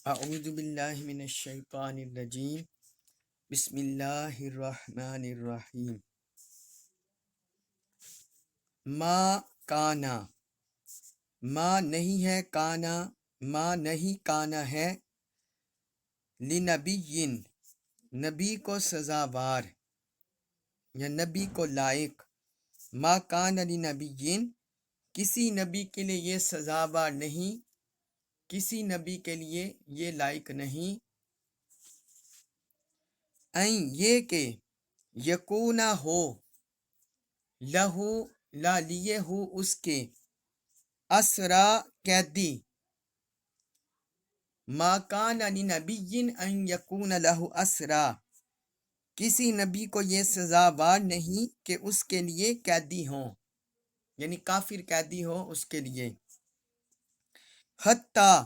اعوذ باللہ من الشیطان الرجیم بسم اللہ الرحمن الرحیم ما کانا ما نہیں ہے کانا ما نہیں کانا ہے لنبی نبی کو سزاوار یا نبی کو لائق ما کانا لنبی کسی نبی کے لیے یہ سزاوار نہیں کسی نبی کے لیے یہ لائق نہیں این یہ کہ یکونا ہو لہو لا لیے ہو اس کے اسرا قیدی ما کان لنبی ان یکون لہ اسرا کسی نبی کو یہ سزاوار نہیں کہ اس کے لیے قیدی ہوں یعنی کافر قیدی ہو اس کے لیے حتیٰ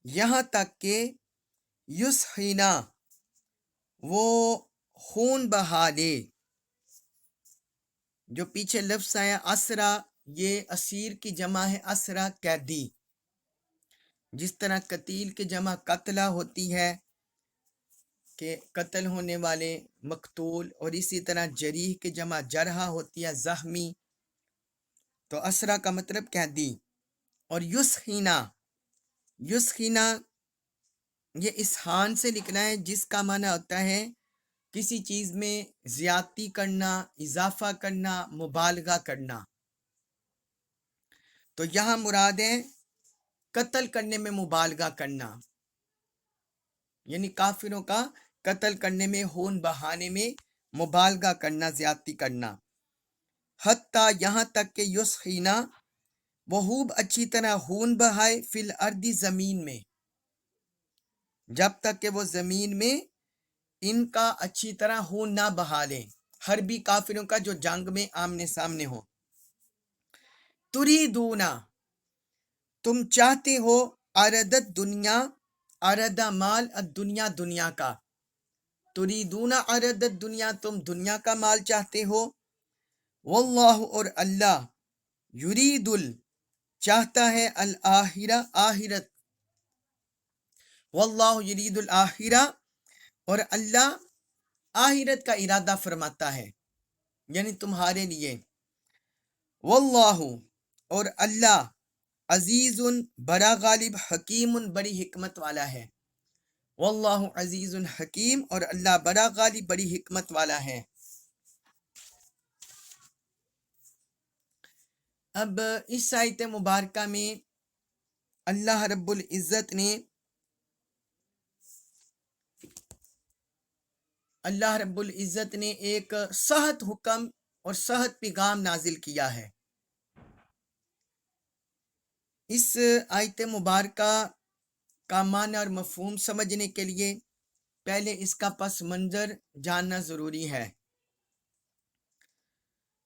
یہاں تک کہ یسخینا وہ خون بہا دے جو پیچھے لفظ آیا اسرا یہ اسیر کی جمع ہے اسرا قیدی جس طرح قتیل کی جمع قتلہ ہوتی ہے کہ قتل ہونے والے مقتول اور اسی طرح جریح کی جمع جرحہ ہوتی ہے زخمی تو اسرا کا مطلب قیدی اور یسخینا یسخینا یہ اسحان سے لکھنا ہے جس کا معنی ہوتا ہے کسی چیز میں زیادتی کرنا اضافہ کرنا مبالغہ کرنا تو یہاں مراد ہے قتل کرنے میں مبالغہ کرنا یعنی کافروں کا قتل کرنے میں خون بہانے میں مبالغہ کرنا زیادتی کرنا حتیٰ یہاں تک کہ یسخینا وہ خوب اچھی طرح خون بہائے فی الارض زمین میں جب تک کہ وہ زمین میں ان کا اچھی طرح خون نہ بہا لیں حربی کافروں کا جو جنگ میں آمنے سامنے ہو تریدونا تم چاہتے ہو عرضت دنیا عرض مال الدنیا دنیا کا تریدون عرضت دنیا تم دنیا کا مال چاہتے ہو واللہ اور اللہ یرید چاہتا ہے الآخرہ آخرت واللہ یرید الآخرہ اور اللہ آخرت کا ارادہ فرماتا ہے یعنی تمہارے لیے واللہ اور اللہ عزیز بڑا غالب حکیم بڑی حکمت والا ہے واللہ عزیز حکیم اور اللہ بڑا غالب بڑی حکمت والا ہے اب اس آیت مبارکہ میں اللہ رب العزت نے ایک سخت حکم اور سخت پیغام نازل کیا ہے اس آیت مبارکہ کا معنی اور مفہوم سمجھنے کے لیے پہلے اس کا پس منظر جاننا ضروری ہے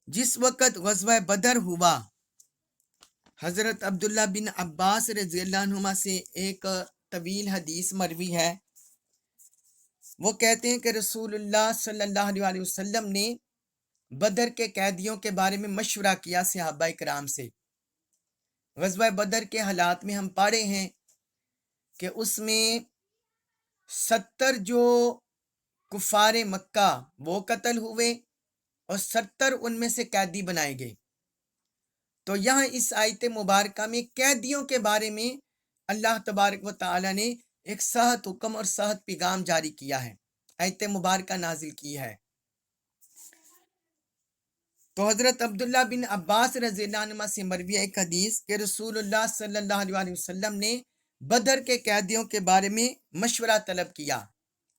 جس وقت غزوہ بدر ہوا حضرت عبداللہ بن عباس رضی اللہ عنہما سے ایک طویل حدیث مروی ہے وہ کہتے ہیں کہ رسول اللہ صلی اللہ علیہ وسلم نے بدر کے قیدیوں کے بارے میں مشورہ کیا صحابہ کرام سے غزوہ بدر کے حالات میں ہم پڑھے ہیں کہ اس میں 70 جو کفار مکہ وہ قتل ہوئے اور 70 ان میں سے قیدی بنائے گئے تو یہاں اس آیت مبارکہ میں قیدیوں کے بارے میں اللہ تبارک و تعالی نے ایک سخت حکم اور سخت پیغام جاری کیا ہے آیت مبارکہ نازل کی ہے تو حضرت عبداللہ بن عباس رضی اللہ عنہ سے مروی ایک حدیث کہ رسول اللہ صلی اللہ علیہ وسلم نے بدر کے قیدیوں کے بارے میں مشورہ طلب کیا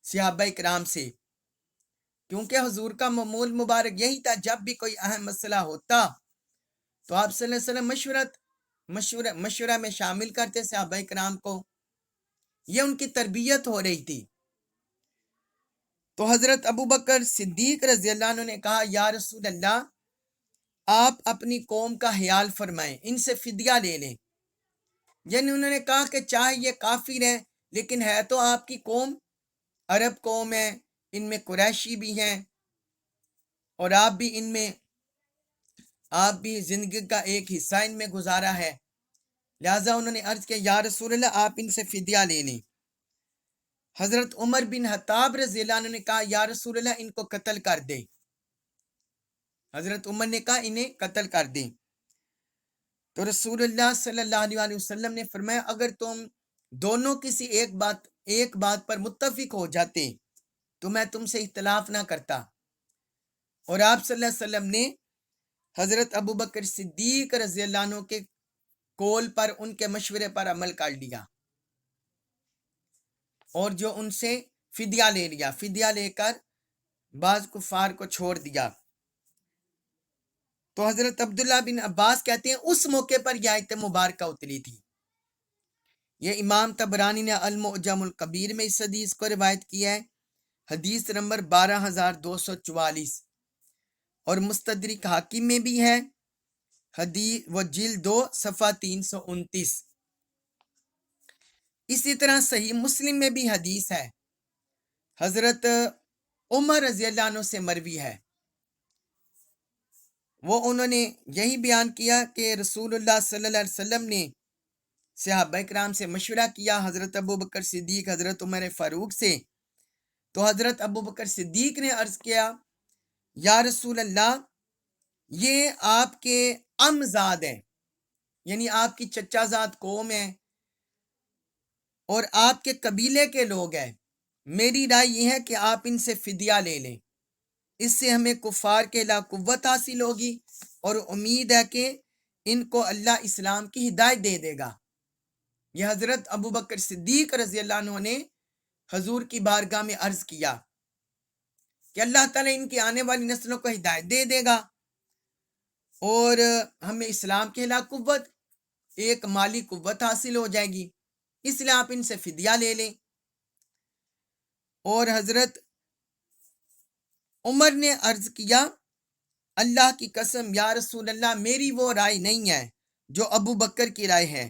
صحابہ کرام سے کیونکہ حضور کا معمول مبارک یہی تھا جب بھی کوئی اہم مسئلہ ہوتا تو آپ صلی اللہ علیہ وسلم مشورہ میں شامل کرتے صحابہ کرام کو یہ ان کی تربیت ہو رہی تھی تو حضرت ابو بکر صدیق رضی اللہ عنہ نے کہا یا رسول اللہ آپ اپنی قوم کا خیال فرمائیں ان سے فدیہ لے لیں یعنی انہوں نے کہا کہ چاہے یہ کافر ہیں لیکن ہے تو آپ کی قوم عرب قوم ہے ان میں قریشی بھی ہیں اور آپ بھی زندگی کا ایک حصہ ان میں گزارا ہے لہٰذا انہوں نے عرض کیا یا رسول اللہ آپ ان سے فدیہ لے لیں حضرت عمر بن خطاب رضی اللہ عنہ نے کہا یا رسول اللہ ان کو قتل کر دے. حضرت عمر نے کہا انہیں قتل کر دیں. تو رسول اللہ صلی اللہ علیہ وسلم نے فرمایا اگر تم دونوں کسی ایک بات پر متفق ہو جاتے تو میں تم سے اختلاف نہ کرتا. اور آپ صلی اللہ علیہ وسلم نے حضرت ابو بکر صدیق رضی اللہ عنہ کے قول پر ان کے مشورے پر عمل کر لیا اور جو ان سے فدیہ لے لیا، فدیہ لے کر بعض کفار کو چھوڑ دیا. تو حضرت عبداللہ بن عباس کہتے ہیں اس موقع پر یہ آیت مبارکہ اتری تھی. یہ امام طبرانی نے المعجم الکبیر میں اس حدیث کو روایت کیا ہے، حدیث نمبر 12244، اور مستدرک حاکم میں بھی ہے، حدیث وہ جلد 2 صفحہ 329. اسی طرح صحیح مسلم میں بھی حدیث ہے، حضرت عمر رضی اللہ عنہ سے مروی ہے. وہ انہوں نے یہی بیان کیا کہ رسول اللہ صلی اللہ علیہ وسلم نے صحابہ کرام سے مشورہ کیا، حضرت ابو بکر صدیق حضرت عمر فاروق سے. تو حضرت ابو بکر صدیق نے عرض کیا یا رسول اللہ یہ آپ کے امزاد ہیں، یعنی آپ کی چچا زاد قوم ہے اور آپ کے قبیلے کے لوگ ہیں، میری رائے یہ ہے کہ آپ ان سے فدیہ لے لیں، اس سے ہمیں کفار کے لا قوت حاصل ہوگی اور امید ہے کہ ان کو اللہ اسلام کی ہدایت دے دے گا. یہ حضرت ابو بکر صدیق رضی اللہ عنہ نے حضور کی بارگاہ میں عرض کیا کہ اللہ تعالیٰ ان کی آنے والی نسلوں کو ہدایت دے دے گا اور ہمیں اسلام کے خلاف قوت، ایک مالی قوت حاصل ہو جائے گی، اس لیے آپ ان سے فدیہ لے لیں. اور حضرت عمر نے عرض کیا اللہ کی قسم یا رسول اللہ میری وہ رائے نہیں ہے جو ابو بکر کی رائے ہے،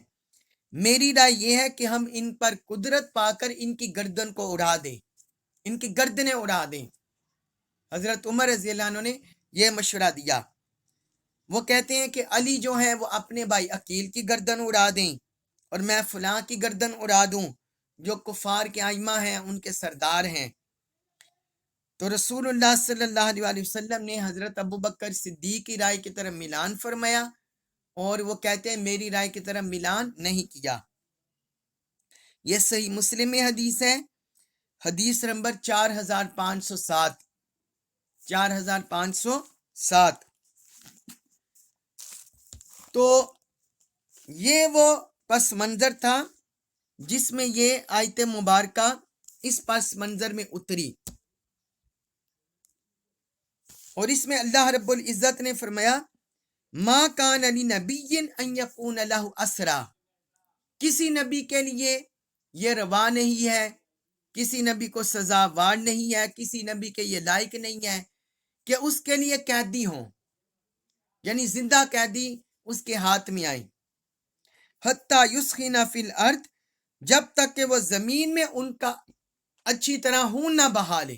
میری رائے یہ ہے کہ ہم ان پر قدرت پا کر ان کی گردن کو اڑا دیں، ان کی گردنیں اڑا دیں. حضرت عمر رضی اللہ عنہ نے یہ مشورہ دیا. وہ کہتے ہیں کہ علی جو ہیں وہ اپنے بھائی عقیل کی گردن اڑا دیں اور میں فلاں کی گردن اڑا دوں جو کفار کے ائمہ ہیں، ان کے سردار ہیں. تو رسول اللہ صلی اللہ علیہ وسلم نے حضرت ابو بکر صدیق کی رائے کی طرف ملان فرمایا اور وہ کہتے ہیں میری رائے کی طرف ملان نہیں کیا. یہ صحیح مسلم میں حدیث ہے، حدیث نمبر 4507 4507. تو یہ وہ پس منظر تھا جس میں یہ آیت مبارکہ اس پس منظر میں اتری، اور اس میں اللہ رب العزت نے فرمایا ما کان لنبی ان یکون لہ اسرا، کسی نبی کے لیے یہ روا نہیں ہے، کسی نبی کو سزاوار نہیں ہے، کسی نبی کے یہ لائق نہیں ہے کہ اس کے لیے قیدی ہوں، یعنی زندہ قیدی اس کے ہاتھ میں آئیں. حتی یسخن فی الارض، جب تک کہ وہ زمین میں ان کا اچھی طرح خون نہ بہا لے،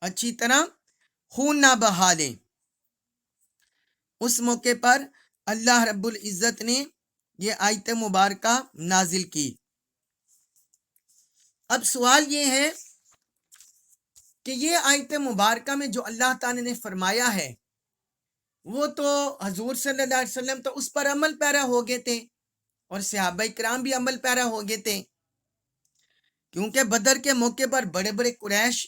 اچھی طرح خون نہ بہا لیں. اس موقع پر اللہ رب العزت نے یہ آیت مبارکہ نازل کی. اب سوال یہ ہے کہ یہ آیت مبارکہ میں جو اللہ تعالی نے فرمایا ہے وہ تو حضور صلی اللہ علیہ وسلم تو اس پر عمل پیرا ہو گئے تھے اور صحابہ کرام بھی عمل پیرا ہو گئے تھے، کیونکہ بدر کے موقع پر بڑے بڑے قریش،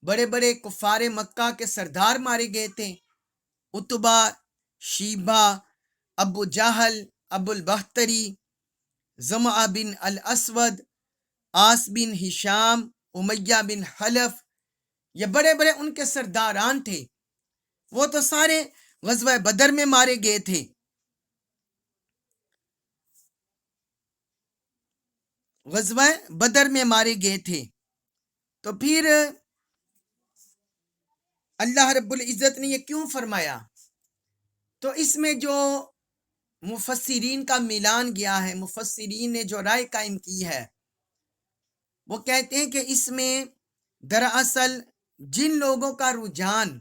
بڑے بڑے کفار مکہ کے سردار مارے گئے تھے، عتبہ، شیبہ، ابو جہل، ابو البختری، زمعہ بن الاسود، آس بن ہشام، امیہ بن حلف، یہ بڑے بڑے ان کے سرداران تھے، وہ تو سارے غزوہ بدر میں مارے گئے تھے. غزوہ بدر میں مارے گئے تھے. تو پھر اللہ رب العزت نے یہ کیوں فرمایا؟ تو اس میں جو مفسرین کا میلان گیا ہے، مفسرین نے جو رائے قائم کی ہے، وہ کہتے ہیں کہ اس میں دراصل جن لوگوں کا رجحان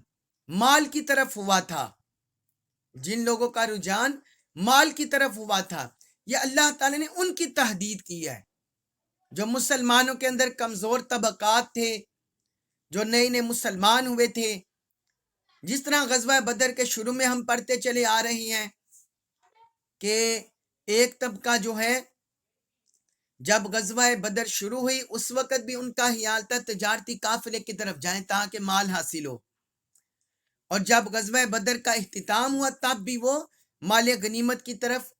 مال کی طرف ہوا تھا، جن لوگوں کا رجحان مال کی طرف ہوا تھا، یہ اللہ تعالی نے ان کی تحدید کی ہے. جو مسلمانوں کے اندر کمزور طبقات تھے، جو نئے نئے مسلمان ہوئے تھے، جس طرح غزوہ بدر کے شروع میں ہم پڑھتے چلے آ رہے ہیں کہ ایک طبقہ جو ہے جب غزوہ بدر شروع ہوئی اس وقت بھی ان کا خیال تھا تجارتی قافلے کی طرف جائیں تاکہ مال حاصل ہو، اور جب غزوہ بدر کا اختتام ہوا تب بھی وہ مال غنیمت کی طرف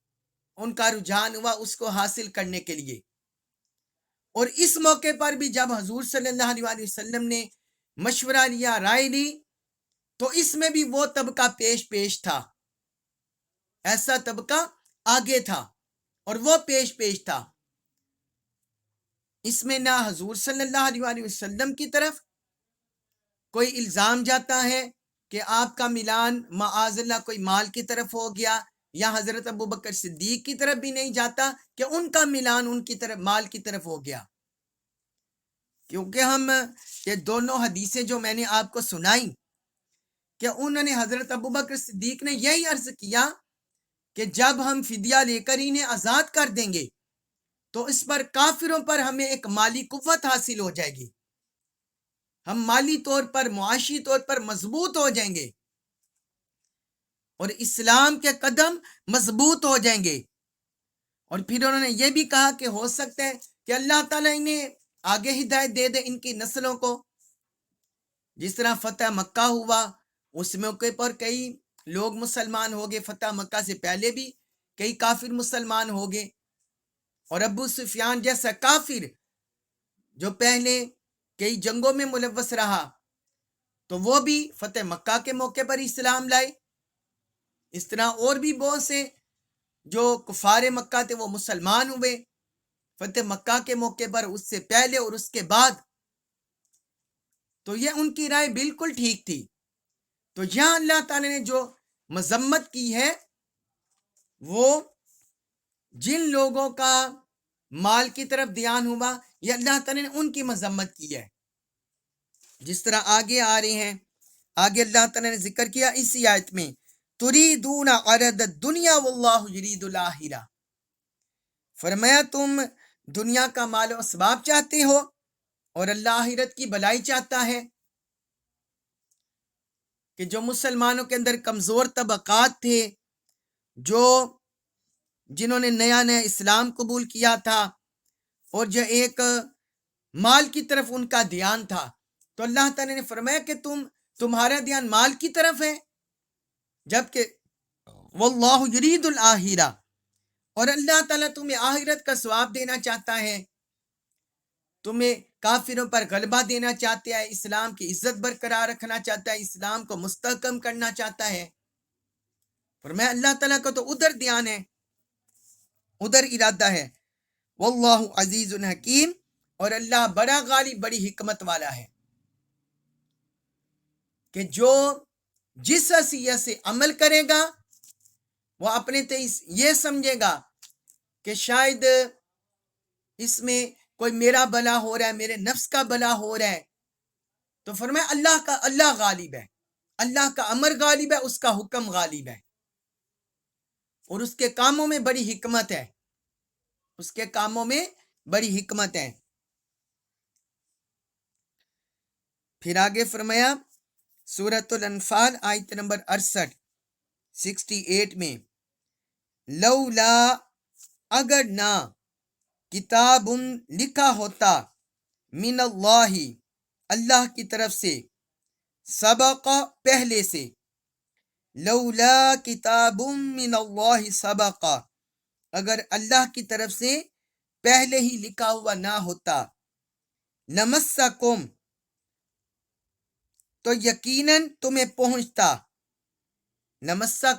ان کا رجحان ہوا اس کو حاصل کرنے کے لیے۔ اور اس موقع پر بھی جب حضور صلی اللہ علیہ وسلم نے مشورہ لیا، رائے لی، تو اس میں بھی وہ طبقہ پیش تھا، ایسا طبقہ آگے تھا اور وہ پیش تھا۔ اس میں نہ حضور صلی اللہ علیہ وسلم کی طرف کوئی الزام جاتا ہے کہ آپ کا ملان معاذ اللہ کوئی مال کی طرف ہو گیا، یا حضرت ابوبکر صدیق کی طرف بھی نہیں جاتا کہ ان کا ملان ان کی طرف مال کی طرف ہو گیا، کیونکہ ہم یہ دونوں حدیثیں جو میں نے آپ کو سنائی کہ انہوں نے حضرت ابوبکر صدیق نے یہی عرض کیا کہ جب ہم فدیہ لے کر انہیں آزاد کر دیں گے تو اس پر کافروں پر ہمیں ایک مالی قوت حاصل ہو جائے گی، ہم مالی طور پر معاشی طور پر مضبوط ہو جائیں گے اور اسلام کے قدم مضبوط ہو جائیں گے۔ اور پھر انہوں نے یہ بھی کہا کہ ہو سکتا ہے کہ اللہ تعالیٰ انہیں آگے ہدایت دے دے ان کی نسلوں کو، جس طرح فتح مکہ ہوا اس موقع پر کئی لوگ مسلمان ہو گئے، فتح مکہ سے پہلے بھی کئی کافر مسلمان ہو گئے، اور ابو سفیان جیسا کافر جو پہلے کئی جنگوں میں ملوث رہا تو وہ بھی فتح مکہ کے موقع پر اسلام لائے۔ اس طرح اور بھی بہت سے جو کفار مکہ تھے وہ مسلمان ہوئے فتح مکہ کے موقع پر، اس سے پہلے اور اس کے بعد۔ تو یہ ان کی رائے بالکل ٹھیک تھی۔ تو یہاں اللہ تعالی نے جو مذمت کی ہے وہ جن لوگوں کا مال کی طرف دھیان ہوا، یہ اللہ تعالی نے ان کی مذمت کی ہے۔ جس طرح آگے آ رہے ہیں، آگے اللہ تعالی نے ذکر کیا اسی آیت میں، تریدون عرض الدنیا واللہ یرید الاخرہ، فرمایا تم دنیا کا مال و اسباب چاہتے ہو اور اللہ آخرت کی بھلائی چاہتا ہے۔ کہ جو مسلمانوں کے اندر کمزور طبقات تھے، جو جنہوں نے نیا اسلام قبول کیا تھا اور جو ایک مال کی طرف ان کا دھیان تھا، تو اللہ تعالیٰ نے فرمایا کہ تمہارا دھیان مال کی طرف ہے، جبکہ واللہ یرید الاخرہ، اور اللہ تعالیٰ تمہیں آخرت کا ثواب دینا چاہتا ہے، تمہیں کافروں پر غلبہ دینا چاہتا ہے، اسلام کی عزت برقرار رکھنا چاہتا ہے، اسلام کو مستحکم کرنا چاہتا ہے۔ فرمایا اللہ تعالیٰ کا تو ادھر دھیان ہے، ادھر ارادہ ہے۔ واللہ عزیز حکیم، اور اللہ بڑا غالب بڑی حکمت والا ہے، کہ جو جس حیثیت سے عمل کرے گا وہ اپنے تئیں یہ سمجھے گا کہ شاید اس میں کوئی میرا بھلا ہو رہا ہے، میرے نفس کا بھلا ہو رہا ہے، تو فرمایا اللہ غالب ہے، اللہ کا امر غالب ہے، اس کا حکم غالب ہے، اور اس کے کاموں میں بڑی حکمت ہے، اس کے کاموں میں بڑی حکمت ہے۔ پھر آگے فرمایا سورۃ الانفال آیت نمبر 68 میں، لولا اگر نہ کتاب لکھا ہوتا من اللہ کی طرف سے، سبق پہلے سے، لولا کتاب من اللہ سبق، اگر اللہ کی طرف سے پہلے ہی لکھا ہوا نہ ہوتا، لمسکم، تو یقیناً تمہیں پہنچتا، لمسا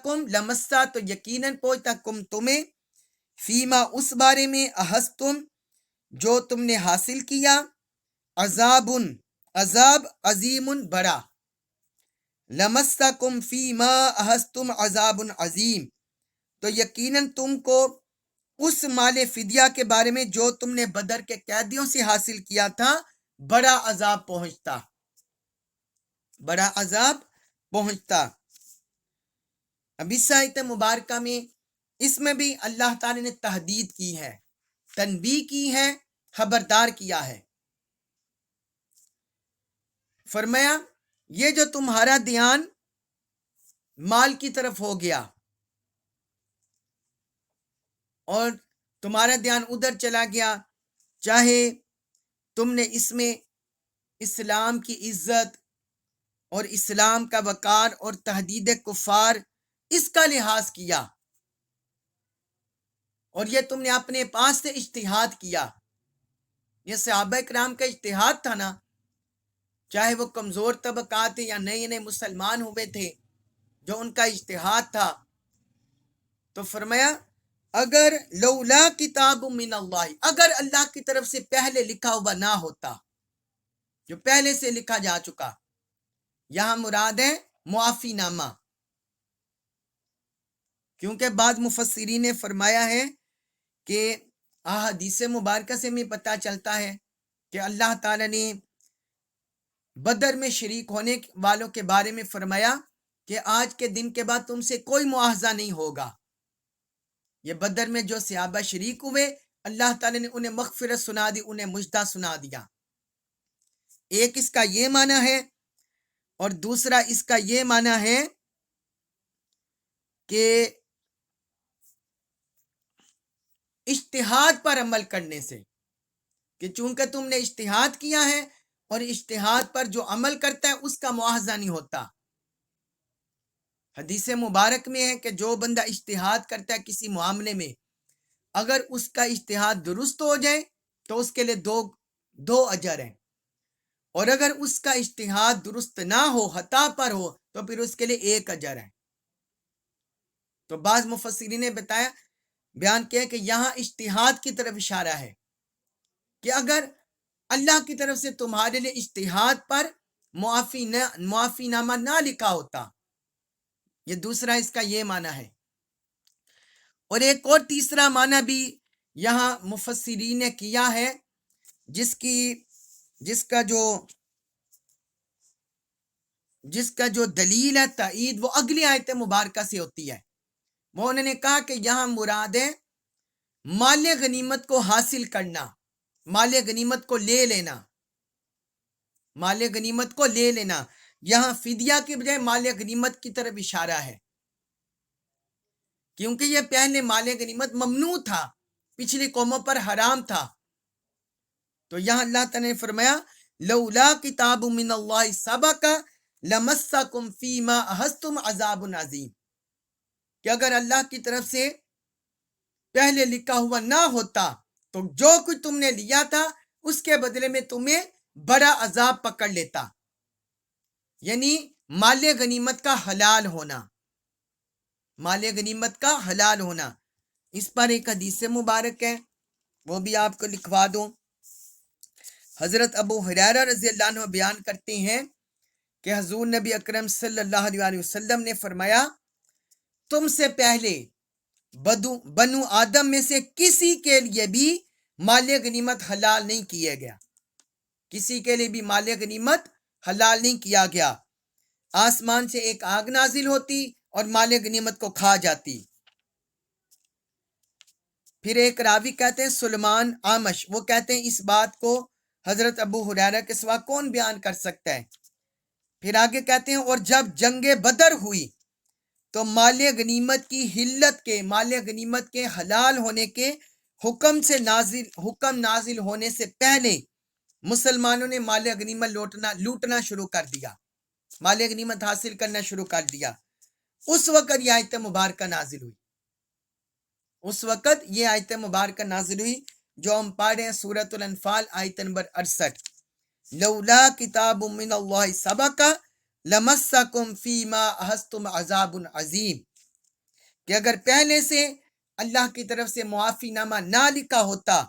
تو یقیناً پہنچتا، کم تمہیں، فیما اس بارے میں، احستم جو تم نے حاصل کیا، عذاب عظیم بڑا، لمسکم فیما احستم عذاب عظیم، تو یقیناً تم کو اس مال فدیہ کے بارے میں جو تم نے بدر کے قیدیوں سے حاصل کیا تھا بڑا عذاب پہنچتا، بڑا عذاب پہنچتا۔ اب اس آیت مبارکہ میں اس میں بھی اللہ تعالی نے تحدید کی ہے، تنبیہ کی ہے، خبردار کیا ہے۔ فرمایا یہ جو تمہارا دھیان مال کی طرف ہو گیا اور تمہارا دھیان ادھر چلا گیا، چاہے تم نے اس میں اسلام کی عزت اور اسلام کا وقار اور تہدید کفار اس کا لحاظ کیا، اور یہ تم نے اپنے پاس سے اجتہاد کیا۔ یہ صحابہ کرام کا اجتہاد تھا نا، چاہے وہ کمزور طبقات تھے یا نئے نئے مسلمان ہوئے تھے، جو ان کا اجتہاد تھا۔ تو فرمایا اگر لولا کتاب من اللہ، اگر اللہ کی طرف سے پہلے لکھا ہوا نہ ہوتا، جو پہلے سے لکھا جا چکا، یہاں مراد ہے معافی نامہ، کیونکہ بعض مفسرین نے فرمایا ہے کہ احادیث مبارکہ سے ہمیں پتہ چلتا ہے کہ اللہ تعالی نے بدر میں شریک ہونے والوں کے بارے میں فرمایا کہ آج کے دن کے بعد تم سے کوئی معاوضہ نہیں ہوگا۔ یہ بدر میں جو صحابہ شریک ہوئے، اللہ تعالی نے انہیں مغفرت سنا دی، انہیں مجدہ سنا دیا۔ ایک اس کا یہ معنی ہے، اور دوسرا اس کا یہ معنی ہے کہ اجتہاد پر عمل کرنے سے، کہ چونکہ تم نے اجتہاد کیا ہے اور اجتہاد پر جو عمل کرتا ہے اس کا معاوضہ نہیں ہوتا۔ حدیث مبارک میں ہے کہ جو بندہ اجتہاد کرتا ہے کسی معاملے میں، اگر اس کا اجتہاد درست ہو جائے تو اس کے لیے دو اجر ہیں، اور اگر اس کا اجتہاد درست نہ ہو، خطا پر ہو، تو پھر اس کے لیے ایک اجر ہے۔ تو بعض مفسرین نے بیان کیا کہ یہاں اجتہاد کی طرف اشارہ ہے کہ اگر اللہ کی طرف سے تمہارے لیے اجتہاد پر معافی نامہ نہ لکھا ہوتا۔ یہ دوسرا اس کا یہ معنی ہے، اور ایک اور تیسرا معنی بھی یہاں مفسرین نے کیا ہے، جس کا جو دلیل ہے تائید، وہ اگلی آیت مبارکہ سے ہوتی ہے۔ وہ انہوں نے کہا کہ یہاں مراد ہے مال غنیمت کو حاصل کرنا، مال غنیمت کو لے لینا، مال غنیمت کو لے لینا۔ یہاں فدیہ کی بجائے مال غنیمت کی طرف اشارہ ہے، کیونکہ یہ پہلے مال غنیمت ممنوع تھا، پچھلی قوموں پر حرام تھا۔ تو یہاں اللہ تعالی نے فرمایا لولا کتاب من اللہ سبق لمسکم فیما اخذتم عذاب عظیم، کہ اگر اللہ کی طرف سے پہلے لکھا ہوا نہ ہوتا تو جو کچھ تم نے لیا تھا اس کے بدلے میں تمہیں بڑا عذاب پکڑ لیتا، یعنی مال غنیمت کا حلال ہونا، مال غنیمت کا حلال ہونا۔ اس پر ایک حدیث مبارک ہے، وہ بھی آپ کو لکھوا دوں۔ حضرت ابو ہریرہ رضی اللہ عنہ بیان کرتے ہیں کہ حضور نبی اکرم صلی اللہ علیہ وسلم نے فرمایا تم سے پہلے بنو آدم میں سے کسی کے لیے بھی مال غنیمت حلال نہیں کیا گیا، کسی کے لیے بھی مال غنیمت حلال نہیں کیا گیا۔ آسمان سے ایک آگ نازل ہوتی اور مال غنیمت کو کھا جاتی۔ پھر ایک راوی کہتے ہیں سلمان آمش، وہ کہتے ہیں اس بات کو حضرت ابو ہریرہ کے سوا کون بیان کر سکتا ہے؟ پھر آگے کہتے ہیں اور جب جنگ بدر ہوئی تو مال غنیمت کی حلت کے، مال غنیمت کے حلال ہونے کے حکم نازل ہونے سے پہلے مسلمانوں نے مال غنیمت لوٹنا شروع کر دیا، مال غنیمت حاصل کرنا شروع کر دیا۔ اس وقت یہ آیت مبارکہ نازل ہوئی، اس وقت یہ آیت مبارکہ نازل ہوئی جو ہم پڑھ رہے ہیں، سورۃ الانفال آیت نمبر 68، لولا کتاب من اللہ سبق لمسکم فیما اخذتم عذاب عظیم، کہ اگر پہلے سے اللہ کی طرف سے معافی نامہ نہ لکھا ہوتا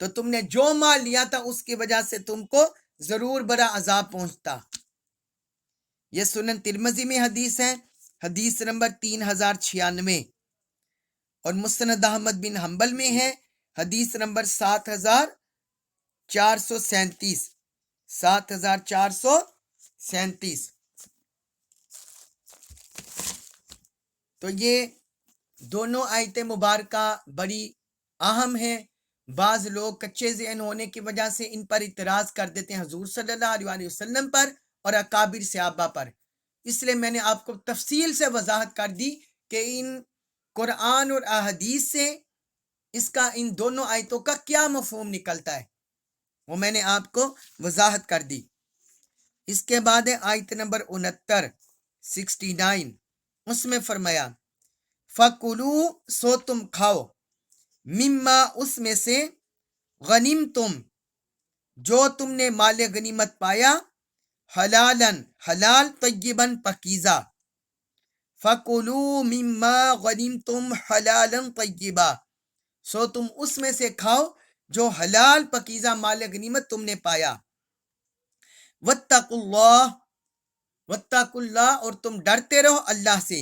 تو تم نے جو مال لیا تھا اس کی وجہ سے تم کو ضرور بڑا عذاب پہنچتا۔ یہ سنن ترمذی میں حدیث ہے، حدیث نمبر 3096، اور مسند احمد بن حنبل میں ہے، حدیث نمبر 7437۔ تو یہ دونوں آیت مبارکہ بڑی اہم ہیں، بعض لوگ کچے ذہن ہونے کی وجہ سے ان پر اعتراض کر دیتے ہیں حضور صلی اللہ علیہ وسلم پر اور اکابر صحابہ پر، اس لیے میں نے آپ کو تفصیل سے وضاحت کر دی کہ ان قرآن اور احادیث سے اس کا ان دونوں آیتوں کا کیا مفہوم نکلتا ہے، وہ میں نے آپ کو وضاحت کر دی۔ اس کے بعد ہے آیت نمبر 69، اس میں فرمایا فَكُلُوا، سو تم کھاؤ، مما، اس میں سے، غنیم تم، جو تم نے مال غنیمت پایا، حلالن، حلال، طیباً، پاکیزہ، فَكُلُوا مما غنیمتم حلالا طیبا، سو تم اس میں سے کھاؤ جو حلال پاکیزہ مال غنیمت تم نے پایا، واتقوا اللہ، واتقوا اللہ، اور تم ڈرتے رہو اللہ سے،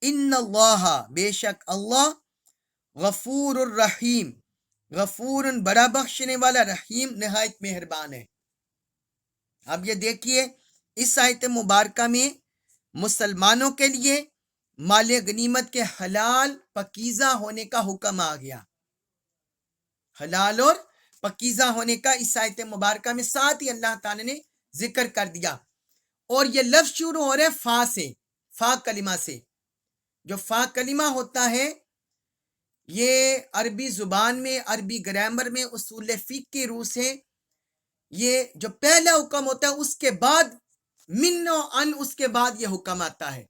ان اللہ، بے شک اللہ، غفور الرحیم، غفور بڑا بخشنے والا، رحیم نہایت مہربان ہے۔ اب یہ دیکھیے اس آیت مبارکہ میں مسلمانوں کے لیے مال غنیمت کے حلال پاکیزہ ہونے کا حکم آ گیا، حلال اور پاکیزہ ہونے کا اس آیت مبارکہ میں ساتھ ہی اللہ تعالی نے ذکر کر دیا، اور یہ لفظ شروع ہو رہے فا سے، فا کلمہ سے۔ جو فا کلمہ ہوتا ہے یہ عربی زبان میں، عربی گرامر میں، اصول فقہ کی روح سے یہ جو پہلا حکم ہوتا ہے اس کے بعد من و ان، اس کے بعد یہ حکم آتا ہے،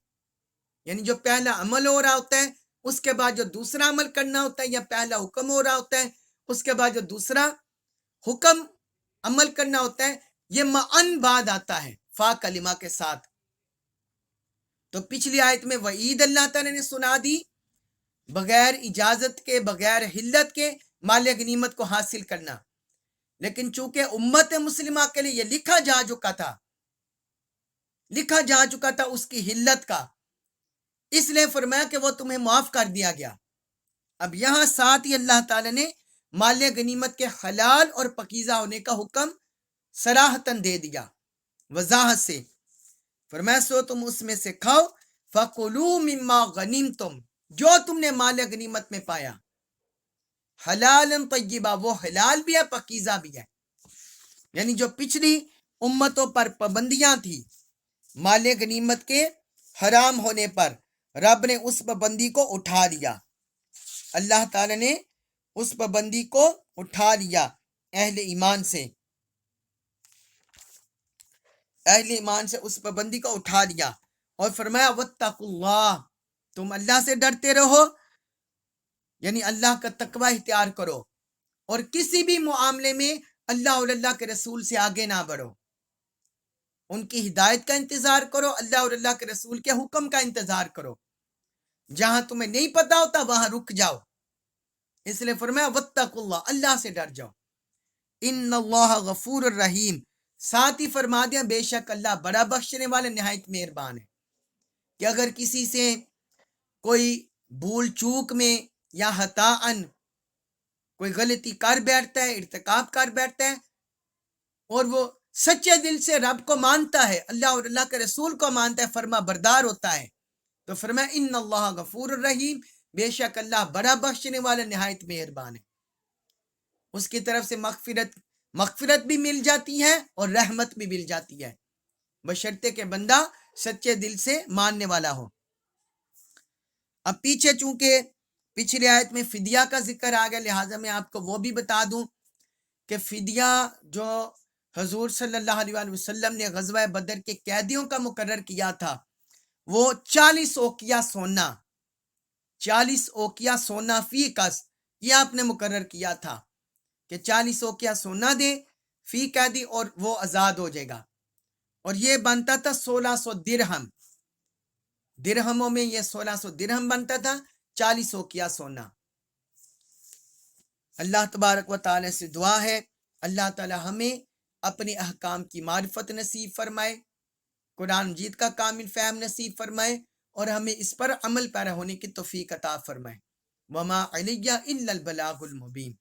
یعنی جو پہلا عمل ہو رہا ہوتا ہے اس کے بعد جو دوسرا عمل کرنا ہوتا ہے، یا پہلا حکم ہو رہا ہوتا ہے اس کے بعد جو دوسرا حکم عمل کرنا ہوتا ہے، یہ معن بعد آتا ہے فا کلمہ کے ساتھ۔ تو پچھلی آیت میں وعید اللہ تعالی نے سنا دی بغیر اجازت کے، بغیر حلت کے مال غنیمت کو حاصل کرنا، لیکن چونکہ امت مسلمہ کے لیے یہ لکھا جا چکا تھا اس کی حلت کا، اس لیے فرمایا کہ وہ تمہیں معاف کر دیا گیا۔ اب یہاں ساتھ ہی اللہ تعالی نے مال غنیمت کے حلال اور پاکیزہ ہونے کا حکم صراحتاً دے دیا، وضاحت سے فرمایا سو تم اس میں سے کھاؤ، فَكُلُوا مِمَّا غَنِمْتُمْ، جو تم نے مال غنیمت میں پایا، حلال طیبہ، وہ حلال بھی ہے پاکیزہ بھی ہے، یعنی جو پچھلی امتوں پر پابندیاں تھی مال غنیمت کے حرام ہونے پر، رب نے اس پابندی کو اٹھا لیا، اللہ تعالی نے اس پابندی کو اٹھا لیا اہل ایمان سے اس پابندی کو اٹھا لیا، اور فرمایا واتقوا اللہ، تم اللہ سے ڈرتے رہو، یعنی اللہ کا تقوی اختیار کرو، اور کسی بھی معاملے میں اللہ اور اللہ کے رسول سے آگے نہ بڑھو، ان کی ہدایت کا انتظار کرو، اللہ اور اللہ کے رسول کے حکم کا انتظار کرو، جہاں تمہیں نہیں پتا ہوتا وہاں رک جاؤ، اس لیے فرمایا واتقوا اللہ، اللہ سے ڈر جاؤ، ان اللہ غفور الرحیم، ساتھ ہی فرما دیا بے شک اللہ بڑا بخشنے والا نہایت مہربان ہے، کہ اگر کسی سے کوئی بھول چوک میں یا خطاً کوئی غلطی کر بیٹھتا ہے، ارتکاب کر بیٹھتا ہے، اور وہ سچے دل سے رب کو مانتا ہے، اللہ اور اللہ کے رسول کو مانتا ہے، فرما بردار ہوتا ہے، تو فرمایا ان اللہ غفور الرحیم، بے شک اللہ بڑا بخشنے والا نہایت مہربان ہے، اس کی طرف سے مغفرت بھی مل جاتی ہے اور رحمت بھی مل جاتی ہے، بشرطے کہ بندہ سچے دل سے ماننے والا ہو۔ اب پیچھے چونکہ پچھلی آیت میں فدیہ کا ذکر آ گیا، لہٰذا میں آپ کو وہ بھی بتا دوں کہ فدیہ جو حضور صلی اللہ علیہ وسلم نے غزوہ بدر کے قیدیوں کا مقرر کیا تھا، وہ 40 اوقیہ سونا، 40 اوقیہ سونا فی کس، یہ آپ نے مقرر کیا تھا کہ 40 اوقیہ سونا دے فی قیدی اور وہ آزاد ہو جائے گا، اور یہ بنتا تھا 1600 درہم، درہموں میں یہ 1600 درہم بنتا تھا، 40 اوقیہ سونا۔ اللہ تبارک و تعالی سے دعا ہے اللہ تعالی ہمیں اپنے احکام کی معرفت نصیب فرمائے، قرآن مجید کا کامل فہم نصیب فرمائے، اور ہمیں اس پر عمل پیرا ہونے کی توفیق عطا فرمائے۔ وما علیہ الا البلاغ المبین۔